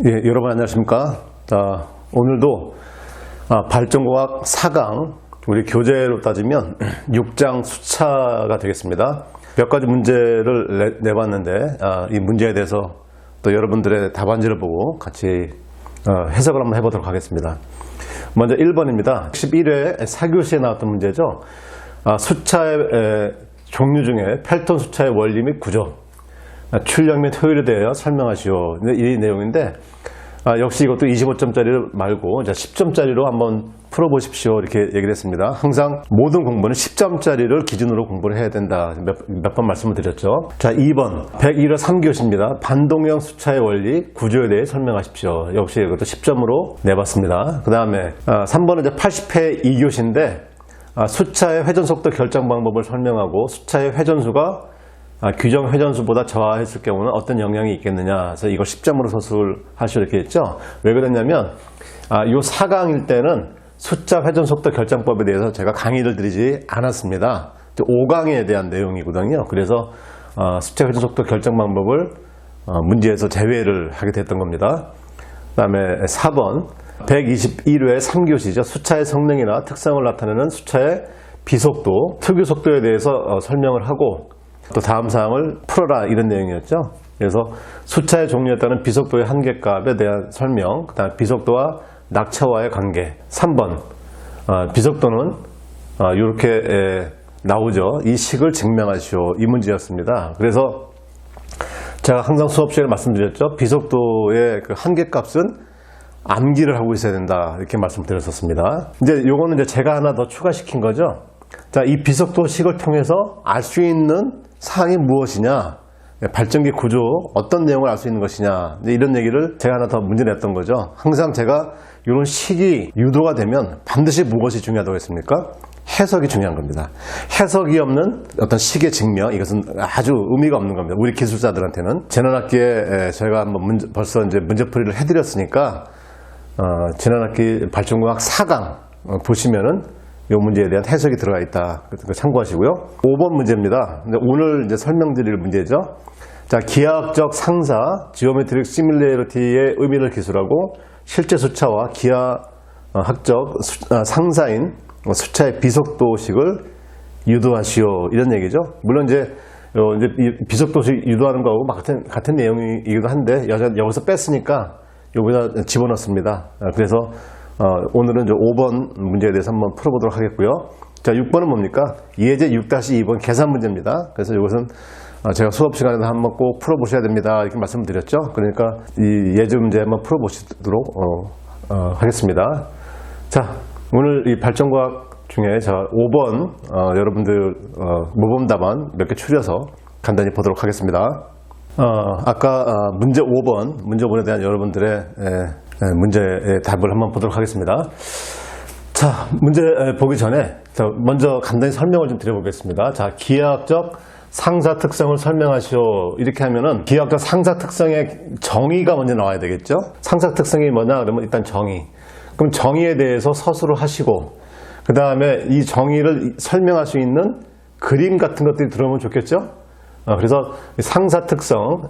예, 여러분 안녕하십니까? 오늘도 발전공학 4강, 우리 교재로 따지면 6장 수차가 되겠습니다. 몇 가지 문제를 내봤는데 이 문제에 대해서 또 여러분들의 답안지를 보고 같이 해석을 한번 해보도록 하겠습니다. 먼저 1번입니다. 11회 4교시에 나왔던 문제죠. 숫자의 종류 중에 펠톤 숫자의 원리 및 구조, 출력 및 효율에 대하여 설명하시오. 이 내용인데 역시 이것도 25점짜리 말고 10점짜리로 한번 풀어보십시오. 이렇게 얘기를 했습니다. 항상 모든 공부는 10점짜리를 기준으로 공부를 해야 된다. 몇 번 말씀을 드렸죠. 자, 2번 101회 3교시입니다. 반동형 숫자의 원리, 구조에 대해 설명하십시오. 역시 이것도 10점으로 내봤습니다. 그 다음에 3번은 이제 80회 2교시인데 숫자의 회전속도 결정 방법을 설명하고 숫자의 회전수가 규정 회전수보다 저하했을 경우는 어떤 영향이 있겠느냐. 그래서 이걸 10점으로 서술을 하시오 이렇게 했죠. 왜 그랬냐면 요 4강일 때는 숫자 회전속도 결정법에 대해서 제가 강의를 드리지 않았습니다. 5강에 대한 내용이거든요. 그래서 숫자 회전속도 결정 방법을 문제에서 제외를 하게 됐던 겁니다. 그 다음에 4번 121회 3교시죠. 숫자의 성능이나 특성을 나타내는 숫자의 비속도, 특유 속도에 대해서 설명을 하고 또 다음 사항을 풀어라 이런 내용이었죠. 그래서 숫자의 종류에 따른 비속도의 한계값에 대한 설명, 그 다음 비속도와 낙차와의 관계. 3번 비속도는 이렇게 나오죠. 이 식을 증명하시오. 이 문제였습니다. 그래서 제가 항상 수업 시간에 말씀드렸죠. 비속도의 그 한계값은 암기를 하고 있어야 된다 이렇게 말씀드렸었습니다. 이제 요거는 이제 제가 하나 더 추가시킨 거죠. 자, 이 비속도식을 통해서 알 수 있는 사항이 무엇이냐, 발전기 구조 어떤 내용을 알 수 있는 것이냐, 이런 얘기를 제가 하나 더 문제 냈던 거죠. 항상 제가 이런 식이 유도가 되면 반드시 무엇이 중요하다고 했습니까? 해석이 중요한 겁니다. 해석이 없는 어떤 식의 증명, 이것은 아주 의미가 없는 겁니다. 우리 기술자들한테는. 지난 학기에 제가 한번 벌써 이제 문제풀이를 해드렸으니까 지난 학기 발전공학 4강 보시면은 이 문제에 대한 해석이 들어가 있다. 참고하시고요. 5번 문제입니다. 오늘 이제 설명드릴 문제죠. 자, 기하학적 상사, 지오메트릭 시뮬레이티의 의미를 기술하고 실제 숫자와 기하학적 상사인 숫자의 비속도식을 유도하시오. 이런 얘기죠. 물론 이제 이 비속도식 유도하는 거하고 같은 내용이기도 한데 여기서 뺐으니까 여기다 집어넣습니다. 그래서 오늘은 이제 5번 문제에 대해서 한번 풀어보도록 하겠고요. 자, 6번은 뭡니까? 예제 6-2번 계산 문제입니다. 그래서 이것은 제가 수업 시간에도 한번 꼭 풀어보셔야 됩니다. 이렇게 말씀을 드렸죠. 그러니까 이 예제 문제 한번 풀어보시도록 하겠습니다. 자, 오늘 이 발전과학 중에 자 5번 여러분들 모범 답안 몇 개 추려서 간단히 보도록 하겠습니다. 아까 문제 5번 문제본에 대한 여러분들의 문제의 답을 한번 보도록 하겠습니다. 자, 문제 보기 전에 먼저 간단히 설명을 좀 드려보겠습니다. 자, 기하학적 상사 특성을 설명하시오. 이렇게 하면은 기하학적 상사 특성의 정의가 먼저 나와야 되겠죠. 상사 특성이 뭐냐 그러면 일단 정의. 그럼 정의에 대해서 서술을 하시고 그 다음에 이 정의를 설명할 수 있는 그림 같은 것들이 들어오면 좋겠죠. 그래서 상사 특성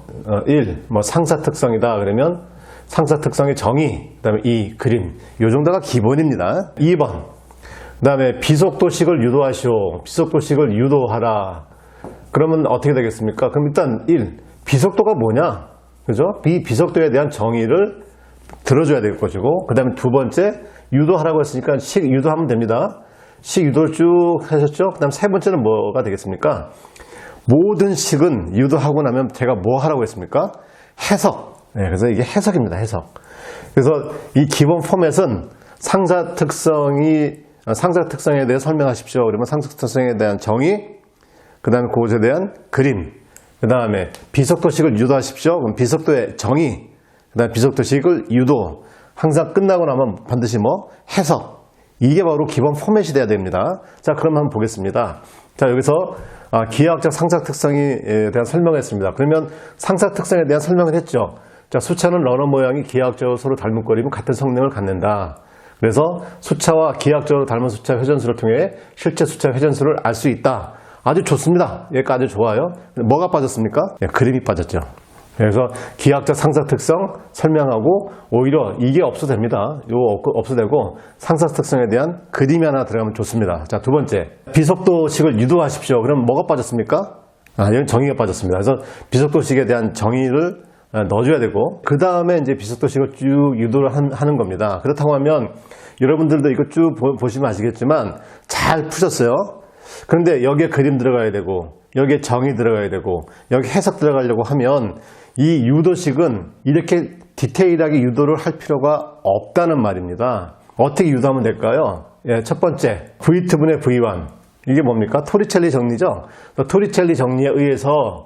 1, 상사 특성이다 그러면 상사 특성의 정의, 그 다음에 이 그림, 이 정도가 기본입니다. 2번, 그 다음에 비속도식을 유도하시오. 비속도식을 유도하라. 그러면 어떻게 되겠습니까? 그럼 일단 1, 비속도가 뭐냐? 그죠? 이 비속도에 대한 정의를 들어줘야 될 것이고, 그 다음에 두 번째, 유도하라고 했으니까 식 유도하면 됩니다. 식 유도를 쭉 하셨죠? 그 다음 세 번째는 뭐가 되겠습니까? 모든 식은 유도하고 나면 제가 뭐 하라고 했습니까? 해석. 네, 그래서 이게 해석입니다. 해석. 그래서 이 기본 포맷은 상사 특성에 대해 설명하십시오. 그러면 상사 특성에 대한 정의, 그 다음에 그것에 대한 그림, 그 다음에 비속도식을 유도하십시오. 그럼 비속도의 정의, 그 다음에 비속도식을 유도. 항상 끝나고 나면 반드시 해석. 이게 바로 기본 포맷이 돼야 됩니다. 자, 그럼 한번 보겠습니다. 자, 여기서 기하학적 상사 특성에 대한 설명을 했습니다. 그러면 상사 특성에 대한 설명을 했죠. 자, 숫자는 러너 모양이 기하학적으로 서로 닮은 꼴이면 같은 성능을 갖는다. 그래서 숫자와 기하학적으로 닮은 숫자 회전수를 통해 실제 숫자 회전수를 알 수 있다. 아주 좋습니다. 여기까지 좋아요. 뭐가 빠졌습니까? 그림이 빠졌죠. 그래서 기하학적 상사 특성 설명하고 오히려 이게 없어도 됩니다. 이거 없어도 되고 상사 특성에 대한 그림이 하나 들어가면 좋습니다. 자, 두 번째. 비속도식을 유도하십시오. 그럼 뭐가 빠졌습니까? 여기 정의가 빠졌습니다. 그래서 비속도식에 대한 정의를 넣어줘야 되고 그 다음에 이제 비속도식을 쭉 유도를 하는 겁니다. 그렇다고 하면 여러분들도 이거 쭉 보시면 아시겠지만 잘 푸셨어요. 그런데 여기에 그림 들어가야 되고 여기에 정의 들어가야 되고 여기 해석 들어가려고 하면 이 유도식은 이렇게 디테일하게 유도를 할 필요가 없다는 말입니다. 어떻게 유도하면 될까요? 예, 첫 번째 V2분의 V1 이게 뭡니까? 토리첼리 정리죠. 토리첼리 정리에 의해서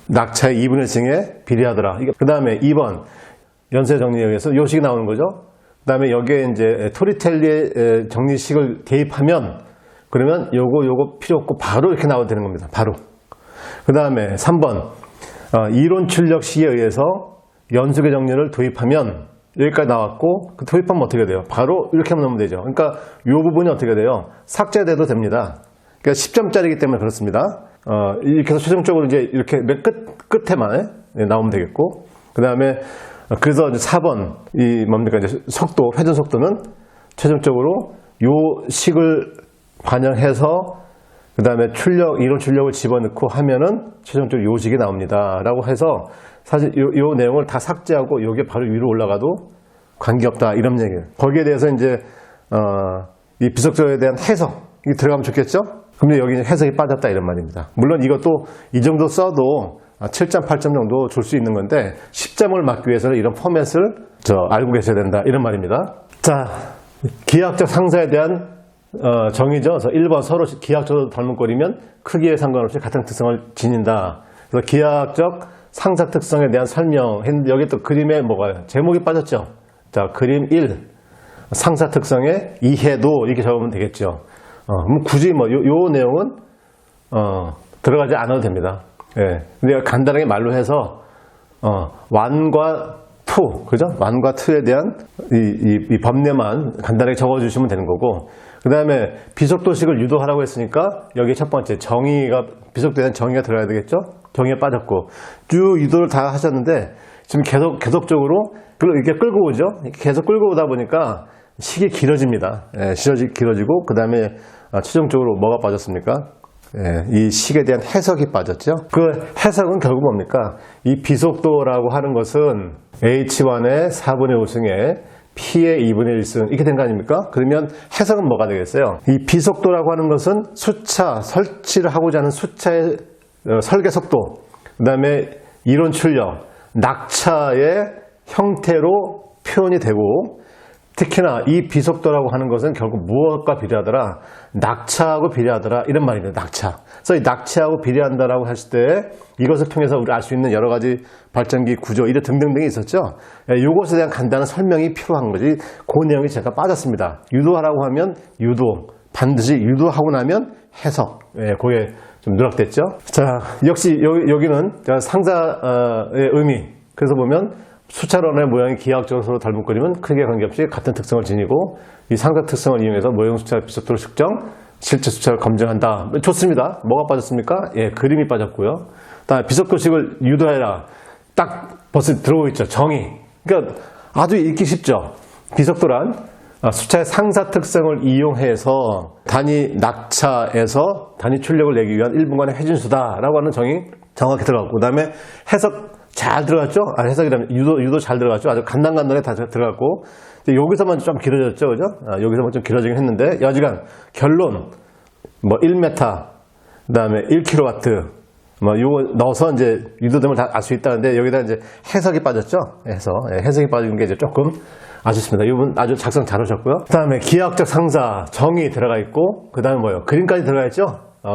낙차의 2분의 1승에 비례하더라. 그 다음에 2번 연쇄 정리에 의해서 요식이 나오는 거죠. 그 다음에 여기에 이제 토리첼리의 정리식을 대입하면 그러면 요거 필요 없고 바로 이렇게 나와도 되는 겁니다. 바로. 그 다음에 3번 이론 출력식에 의해서 연속의 정리를 도입하면 여기까지 나왔고 그 도입하면 어떻게 돼요? 바로 이렇게 하면 되죠. 그러니까 이 부분이 어떻게 돼요? 삭제돼도 됩니다. 그러니까 10점짜리이기 때문에 그렇습니다. 이렇게 해서 최종적으로 이제 이렇게 맨 끝에만 나오면 되겠고 그 다음에 그래서 이제 4번 이 뭡니까 이제 속도 회전 속도는 최종적으로 요 식을 반영해서 그 다음에 이론 출력을 집어넣고 하면은 최종적으로 요 식이 나옵니다. 라고 해서 사실 요 내용을 다 삭제하고 요게 바로 위로 올라가도 관계없다 이런 얘기예요. 거기에 대해서 이제 이 비속도에 대한 해석이 들어가면 좋겠죠? 근데 여기 해석이 빠졌다 이런 말입니다. 물론 이것도 이 정도 써도 7점, 8점 정도 줄 수 있는 건데 10점을 맞기 위해서는 이런 포맷을 알고 계셔야 된다 이런 말입니다. 자, 기하학적 상사에 대한 정의죠. 그래서 1번 서로 기하학적으로 닮은 꼴이면 크기에 상관없이 같은 특성을 지닌다. 그래서 기하학적 상사 특성에 대한 설명 했는데 여기 또 그림에 뭐가 제목이 빠졌죠. 자, 그림 1 상사 특성의 이해도 이렇게 적으면 되겠죠. 굳이 요 내용은 들어가지 않아도 됩니다. 예. 근데 간단하게 말로 해서 1과 2, 그죠? 1과 2에 대한 이 법례만 간단하게 적어주시면 되는 거고 그 다음에 비속도식을 유도하라고 했으니까 여기 첫 번째 정의가 비속도에 대한 정의가 들어가야 되겠죠? 정의가 빠졌고 쭉 유도를 다 하셨는데 지금 계속적으로 이렇게 끌고 오죠? 계속 끌고 오다 보니까 식이 길어집니다. 예, 길어지고 그 다음에 최종적으로 뭐가 빠졌습니까? 예, 이 식에 대한 해석이 빠졌죠. 그 해석은 결국 뭡니까? 이 비속도라고 하는 것은 H1의 4분의 5승에 P의 2분의 1승 이렇게 된 거 아닙니까? 그러면 해석은 뭐가 되겠어요? 이 비속도라고 하는 것은 숫자, 설치를 하고자 하는 숫자의 설계 속도, 그 다음에 이론 출력, 낙차의 형태로 표현이 되고 특히나 이 비속도라고 하는 것은 결국 무엇과 비례하더라? 낙차하고 비례하더라 이런 말입니다. 낙차. 그래서 이 낙차하고 비례한다라고 했을 때 이것을 통해서 우리 알 수 있는 여러 가지 발전기 구조 이런 등등등이 있었죠. 이것에 대한 간단한 설명이 필요한 거지. 그 내용이 제가 빠졌습니다. 유도하라고 하면 유도, 반드시 유도하고 나면 해석. 그게 좀 누락됐죠. 자, 역시 여기는 상사의 의미. 그래서 보면 수차론의 모양이 기하학적으로 서로 닮은 꼴이면 크기에 관계없이 같은 특성을 지니고 이 상사 특성을 이용해서 모형 숫자 비속도를 측정, 실제 숫자를 검증한다. 좋습니다. 뭐가 빠졌습니까? 예, 그림이 빠졌고요. 다음에 비속도식을 유도해라. 딱 벌써 들어오고 있죠. 정의. 그러니까 아주 읽기 쉽죠. 비속도란 숫자의 상사 특성을 이용해서 단위 낙차에서 단위 출력을 내기 위한 1분간의 회진수다라고 하는 정의 정확히 들어갔고 그 다음에 해석 잘 들어갔죠? 해석이라면 유도 잘 들어갔죠? 아주 간단하게 다 들어갔고 여기서만 좀 길어졌죠, 그죠? 여기서만 좀 길어지긴 했는데 여지간 결론 1m, 그 다음에 1kW 요거 넣어서 이제 유도됨을 다 알 수 있다는데 여기다 이제 해석이 빠졌죠? 해석이 빠진 게 이제 조금 아쉽습니다. 이분 아주 작성 잘 하셨고요. 그 다음에 기하학적 상사 정의 들어가 있고 그 다음에 뭐요? 그림까지 들어가 있죠?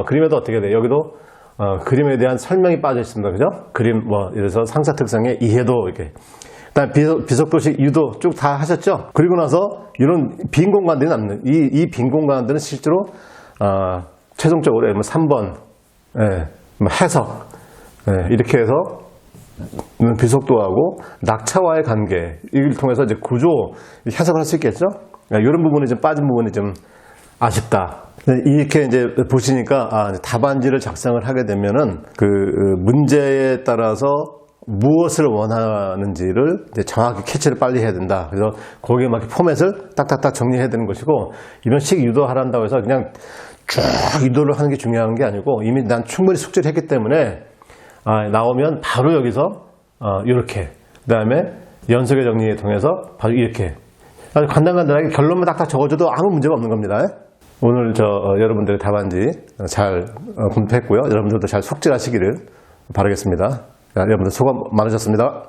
그림에도 어떻게 돼요? 여기도 그림에 대한 설명이 빠져 있습니다. 그죠? 그림, 이래서 상사 특성의 이해도, 이렇게. 그 다음 비속도식 유도 쭉 다 하셨죠? 그리고 나서 이런 빈 공간들이 남는, 이 빈 공간들은 실제로, 최종적으로 3번, 해석, 이렇게 해서 비속도하고 낙차와의 관계, 이걸 통해서 이제 구조 해석을 할 수 있겠죠? 이런 부분이 좀 빠진 부분이 좀 아쉽다. 이렇게 이제 보시니까 답안지를 작성을 하게 되면은 그 문제에 따라서 무엇을 원하는지를 이제 정확히 캐치를 빨리 해야 된다. 그래서 거기에 맞게 포맷을 딱딱딱 정리해야 되는 것이고, 이런 식 유도하란다고 해서 그냥 쭉 유도를 하는 게 중요한 게 아니고, 이미 난 충분히 숙지를 했기 때문에 나오면 바로 여기서 이렇게, 그 다음에 연속의 정리에 통해서 바로 이렇게 아주 간단간단하게 결론만 딱딱 적어줘도 아무 문제가 없는 겁니다. 오늘 여러분들의 답안지 잘 검토했고요. 여러분들도 잘 숙지하시기를 바라겠습니다. 여러분들 수고 많으셨습니다.